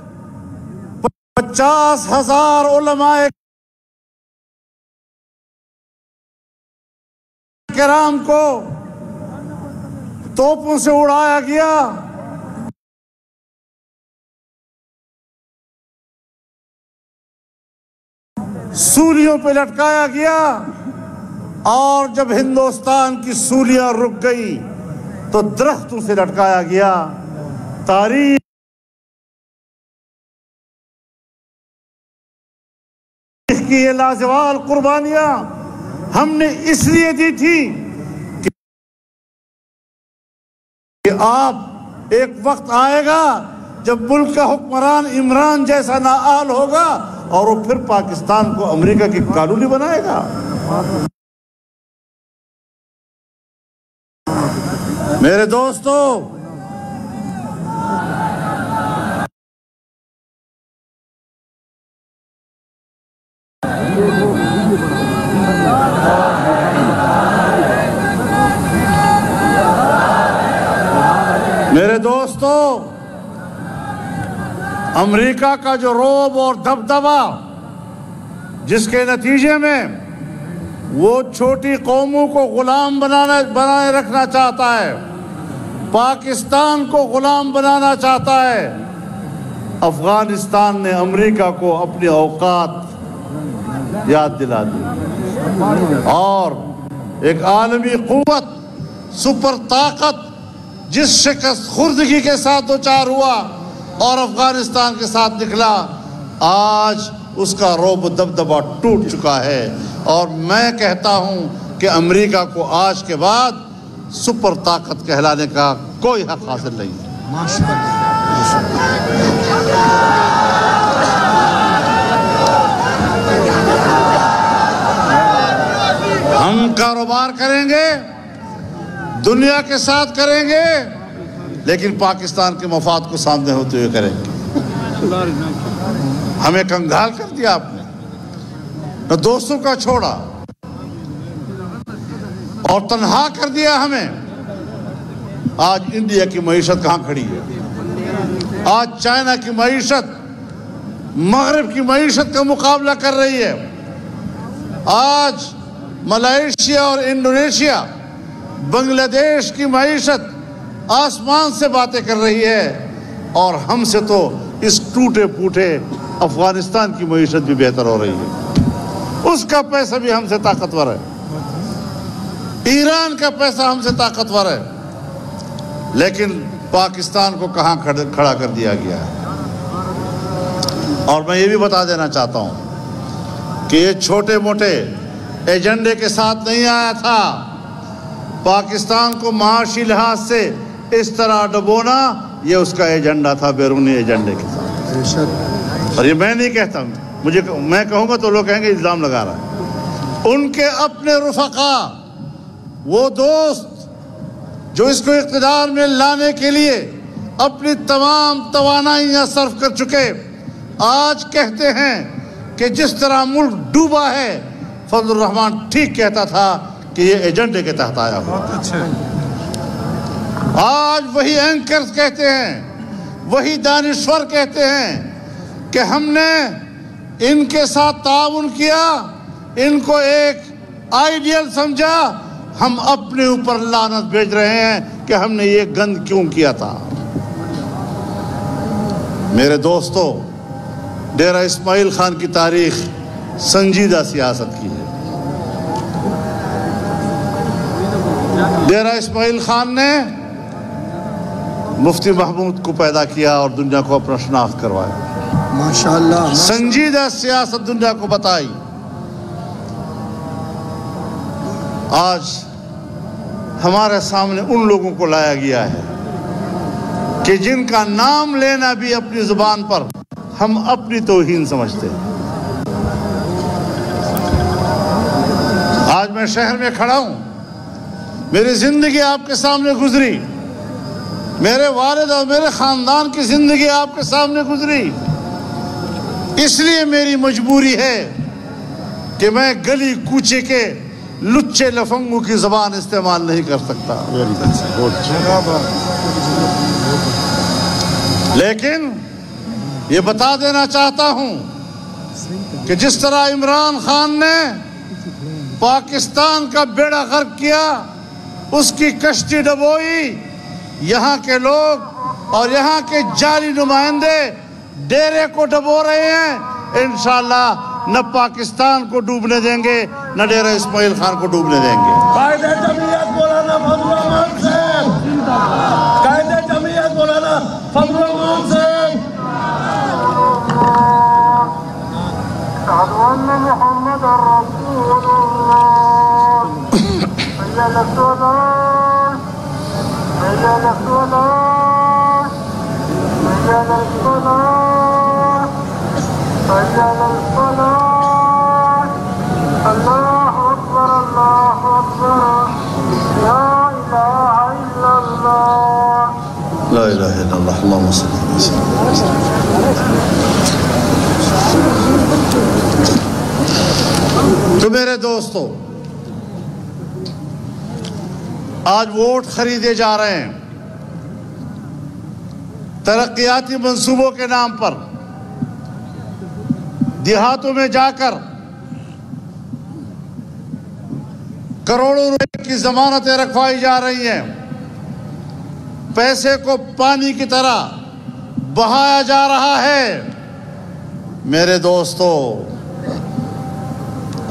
50,000 علماء کرام کو توپوں سے اڑایا گیا، سولیوں پہ لٹکایا گیا، اور جب ہندوستان کی سولیاں رک گئی تو درختوں سے لٹکایا گیا۔ تاریخ کی یہ لازوال قربانیاں ہم نے اس لیے دی تھی کہ آپ ایک وقت آئے گا جب ملک کا حکمران عمران جیسا نااہل ہوگا اور وہ پھر پاکستان کو امریکہ کی کالونی بنائے گا۔ میرے دوستو، امریکہ کا جو رعب اور دبدبا جس کے نتیجے میں وہ چھوٹی قوموں کو غلام بنائے رکھنا چاہتا ہے، پاکستان کو غلام بنانا چاہتا ہے، افغانستان نے امریکہ کو اپنی اوقات یاد دلا دی، اور ایک عالمی قوت، سپر طاقت جس شکست خوردگی کے ساتھ دوچار ہوا اور افغانستان کے ساتھ نکلا، آج اس کا رعب دبدبا ٹوٹ چکا ہے، اور میں کہتا ہوں کہ امریکہ کو آج کے بعد سپر طاقت کہلانے کا کوئی حق حاصل نہیں ہے۔ ہم کاروبار کریں گے، دنیا کے ساتھ کریں گے، لیکن پاکستان کے مفاد کو سامنے ہوتے ہوئے کریں گے۔ ہمیں کنگال کر دیا آپ نے، نہ دوستوں کا چھوڑا اور تنہا کر دیا ہمیں۔ آج انڈیا کی معیشت کہاں کھڑی ہے؟ آج چائنا کی معیشت مغرب کی معیشت کا مقابلہ کر رہی ہے۔ آج ملائیشیا اور انڈونیشیا، بنگلہ دیش کی معیشت آسمان سے باتیں کر رہی ہے، اور ہم سے تو اس ٹوٹے پوٹے افغانستان کی معیشت بھی بہتر ہو رہی ہے، اس کا پیسہ بھی ہم سے طاقتور ہے۔ ایران کا پیسہ ہم سے طاقتور ہے، لیکن پاکستان کو کہاں کھڑا کر دیا گیا ہے۔ اور میں یہ بھی بتا دینا چاہتا ہوں کہ یہ چھوٹے موٹے ایجنڈے کے ساتھ نہیں آیا تھا۔ پاکستان کو معاشی لحاظ سے اس طرح ڈبونا یہ اس کا ایجنڈا تھا، بیرونی ایجنڈے کے ساتھ۔ اور یہ میں نہیں کہتا، میں کہوں گا تو لوگ کہیں گے الزام لگا رہا ہے۔ ان کے اپنے رفقا، وہ دوست جو اس کو اقتدار میں لانے کے لیے اپنی تمام توانائیاں صرف کر چکے، آج کہتے ہیں کہ جس طرح ملک ڈوبا ہے، فضل الرحمان ٹھیک کہتا تھا کہ یہ ایجنڈے کے تحت آیا ہوا۔ آج وہی اینکرز کہتے ہیں، وہی دانشور کہتے ہیں کہ ہم نے ان کے ساتھ تعاون کیا، ان کو ایک آئیڈیل سمجھا، ہم اپنے اوپر لعنت بھیج رہے ہیں کہ ہم نے یہ گند کیوں کیا تھا۔ میرے دوستو، ڈیرہ اسماعیل خان کی تاریخ سنجیدہ سیاست کی ہے۔ ڈیرہ اسماعیل خان نے مفتی محمود کو پیدا کیا اور دنیا کو اپنا شناخت کروایا، ماشاءاللہ، سنجیدہ سیاست دنیا کو بتائی۔ آج ہمارے سامنے ان لوگوں کو لایا گیا ہے کہ جن کا نام لینا بھی اپنی زبان پر ہم اپنی توہین سمجھتے ہیں۔ آج میں شہر میں کھڑا ہوں، میری زندگی آپ کے سامنے گزری، میرے والد اور میرے خاندان کی زندگی آپ کے سامنے گزری، اس لیے میری مجبوری ہے کہ میں گلی کوچے کے لچے لفنگوں کی زبان استعمال نہیں کر سکتا۔ لیکن یہ بتا دینا چاہتا ہوں کہ جس طرح عمران خان نے پاکستان کا بیڑا غرق کیا، اس کی کشتی ڈبوئی، یہاں کے لوگ اور یہاں کے جعلی نمائندے ڈیرے کو ڈبو رہے ہیں، انشاءاللہ نہ پاکستان کو ڈوبنے دیں گے، نہ ڈیرہ اسماعیل خان کو ڈوبنے دیں گے۔ قائد جمعیت مولانا فضل الرحمان صاحب، قائد جمعیت مولانا فضل الرحمان صاحب۔ اشہد ان محمد رسول اللہ، حی علی الصلاۃ، حی علی الصلاۃ، حی علی الصلاۃ، حی علی الصلاۃ، اللہ اکبر، اللہ اکبر، لا الہ الا اللہ، لا الہ الا اللہ، اللہم صلی اللہ علیہ وسلم۔ تو میرے دوستو، آج ووٹ خریدے جا رہے ہیں ترقیاتی منصوبوں کے نام پر، دیہاتوں میں جا کر کروڑوں روپے کی ضمانتیں رکھوائی جا رہی ہیں، پیسے کو پانی کی طرح بہایا جا رہا ہے۔ میرے دوستو،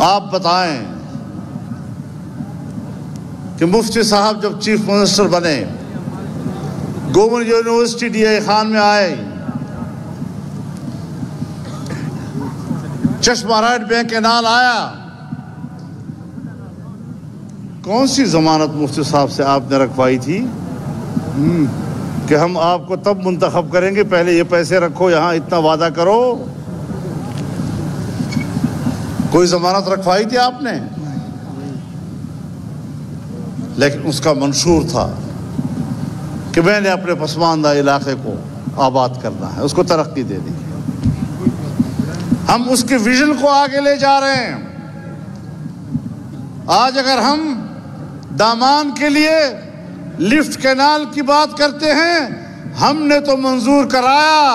آپ بتائیں کہ مفتی صاحب جب چیف منسٹر بنے، government university D A Khan میں آئے، چشمہ رائٹ بینک کینال آیا، کون سی ضمانت مفتی صاحب سے آپ نے رکھوائی تھی کہ ہم آپ کو تب منتخب کریں گے، پہلے یہ پیسے رکھو، یہاں اتنا وعدہ کرو؟ کوئی ضمانت رکھوائی تھی آپ نے؟ لیکن اس کا منشور تھا کہ میں نے اپنے پسماندہ علاقے کو آباد کرنا ہے، اس کو ترقی دینی ہے۔ ہم اس کے ویژن کو آگے لے جا رہے ہیں۔ آج اگر ہم دامان کے لیے لفٹ کینال کی بات کرتے ہیں، ہم نے تو منظور کرایا،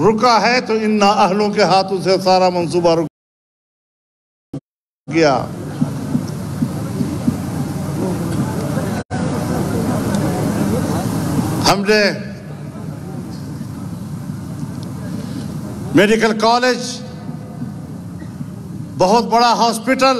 رکا ہے تو ان نااہلوں کے ہاتھوں سے سارا منصوبہ رک گیا۔ ہم نے میڈیکل کالج، بہت بڑا ہاسپٹل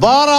12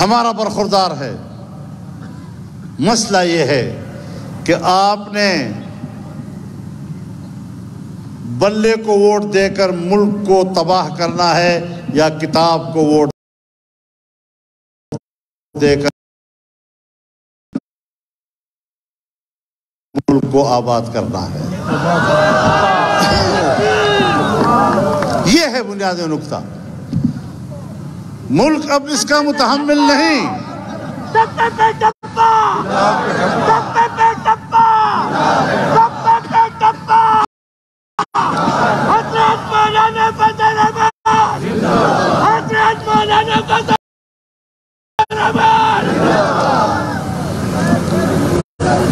ہمارا برخوردار ہے۔ مسئلہ یہ ہے کہ آپ نے بلے کو ووٹ دے کر ملک کو تباہ کرنا ہے یا کتاب کو ووٹ دے کر ملک کو آباد کرنا ہے۔ یہ ہے بنیادی نقطہ۔ ملک اب اس کا متحمل نہیں۔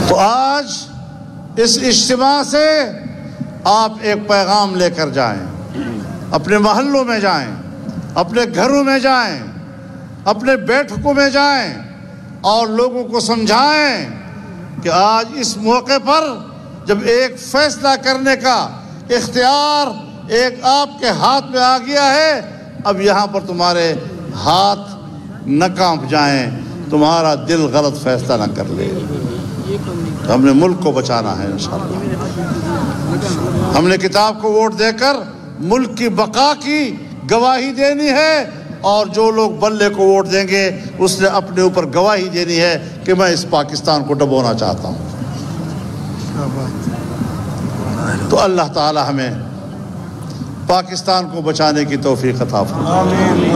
تو آج اس اجتماع سے آپ ایک پیغام لے کر جائیں، اپنے محلوں میں جائیں، اپنے گھروں میں جائیں، اپنے بیٹھکوں میں جائیں اور لوگوں کو سمجھائیں کہ آج اس موقع پر جب ایک فیصلہ کرنے کا اختیار ایک آپ کے ہاتھ میں آ گیا ہے، اب یہاں پر تمہارے ہاتھ نہ کانپ جائیں، تمہارا دل غلط فیصلہ نہ کر لے۔ ہم نے ملک کو بچانا ہے انشاءاللہ۔ ہم نے کتاب کو ووٹ دے کر ملک کی بقا کی گواہی دینی ہے، اور جو لوگ بلے کو ووٹ دیں گے اس نے اپنے اوپر گواہی دینی ہے کہ میں اس پاکستان کو ڈبونا چاہتا ہوں۔ تو اللہ تعالی ہمیں پاکستان کو بچانے کی توفیق عطا فرمائے۔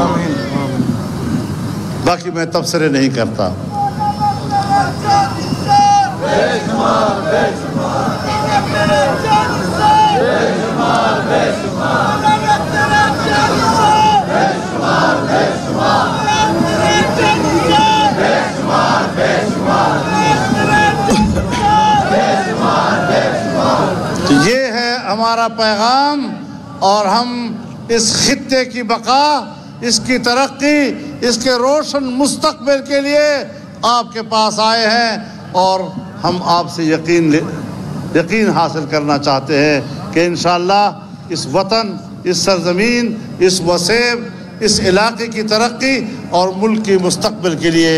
باقی میں تبصرے نہیں کرتا۔ یہ ہے ہمارا پیغام، اور ہم اس خطے کی بقا، اس کی ترقی، اس کے روشن مستقبل کے لیے آپ کے پاس آئے ہیں، اور ہم آپ سے یقین حاصل کرنا چاہتے ہیں کہ انشاءاللہ اس وطن، اس سرزمین، اس وسیب، اس علاقے کی ترقی اور ملک کی مستقبل کے لیے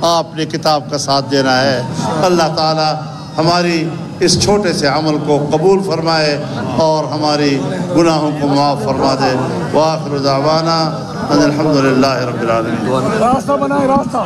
آپ نے کتاب کا ساتھ دینا ہے۔ اللہ تعالی ہماری اس چھوٹے سے عمل کو قبول فرمائے اور ہماری گناہوں کو معاف فرما دے۔ وآخر دعوانا ان الحمدللہ رب العالمین۔ راستہ بنائے، راستہ